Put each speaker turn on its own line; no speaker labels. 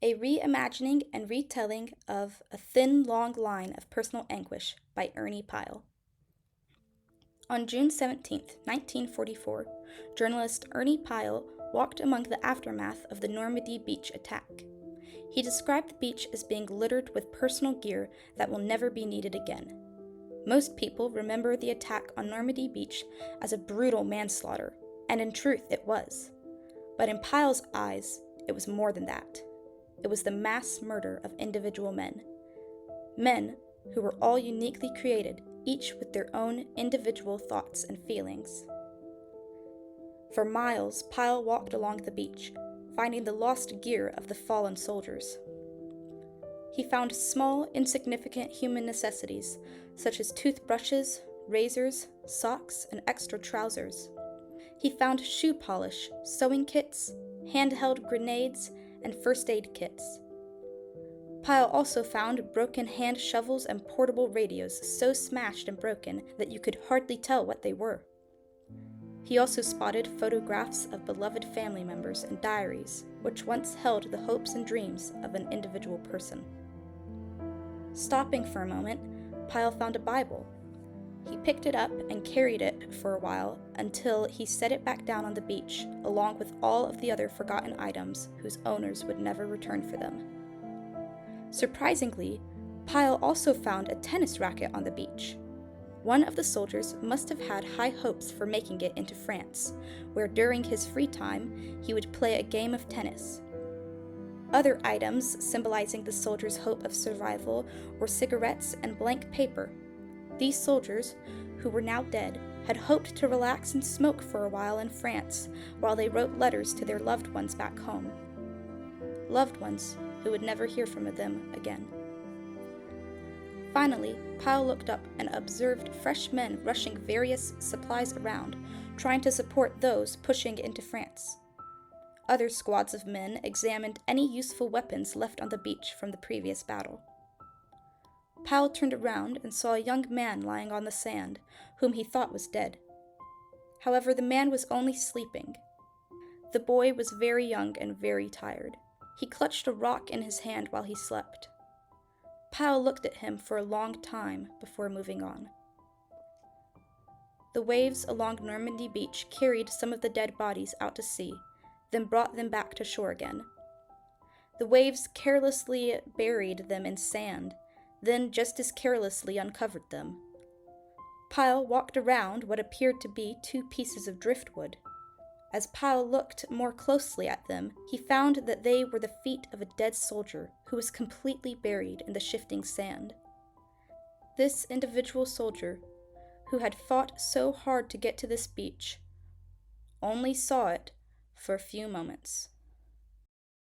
A reimagining and retelling of A Thin, Long Line of Personal Anguish by Ernie Pyle. On June 17, 1944, journalist Ernie Pyle walked among the aftermath of the Normandy beach attack. He described the beach as being littered with personal gear that will never be needed again. Most people remember the attack on Normandy Beach as a brutal manslaughter, and in truth it was. But in Pyle's eyes, it was more than that. It was the mass murder of individual men. Men who were all uniquely created, each with their own individual thoughts and feelings. For miles, Pyle walked along the beach, finding the lost gear of the fallen soldiers. He found small, insignificant human necessities, such as toothbrushes, razors, socks, and extra trousers. He found shoe polish, sewing kits, handheld grenades, and first aid kits. Pyle also found broken hand shovels and portable radios so smashed and broken that you could hardly tell what they were. He also spotted photographs of beloved family members and diaries, which once held the hopes and dreams of an individual person. Stopping for a moment, Pyle found a Bible. He picked it up and carried it for a while until he set it back down on the beach, along with all of the other forgotten items whose owners would never return for them. Surprisingly, Pyle also found a tennis racket on the beach. One of the soldiers must have had high hopes for making it into France, where during his free time he would play a game of tennis. Other items symbolizing the soldier's hope of survival were cigarettes and blank paper. These soldiers, who were now dead, had hoped to relax and smoke for a while in France while they wrote letters to their loved ones back home. Loved ones who would never hear from them again. Finally, Pyle looked up and observed fresh men rushing various supplies around, trying to support those pushing into France. Other squads of men examined any useful weapons left on the beach from the previous battle. Pyle turned around and saw a young man lying on the sand, whom he thought was dead. However, the man was only sleeping. The boy was very young and very tired. He clutched a rock in his hand while he slept. Pyle looked at him for a long time before moving on. The waves along Normandy Beach carried some of the dead bodies out to sea, then brought them back to shore again. The waves carelessly buried them in sand, then just as carelessly uncovered them. Pyle walked around what appeared to be 2 pieces of driftwood. As Pyle looked more closely at them, he found that they were the feet of a dead soldier who was completely buried in the shifting sand. This individual soldier, who had fought so hard to get to this beach, only saw it for a few moments.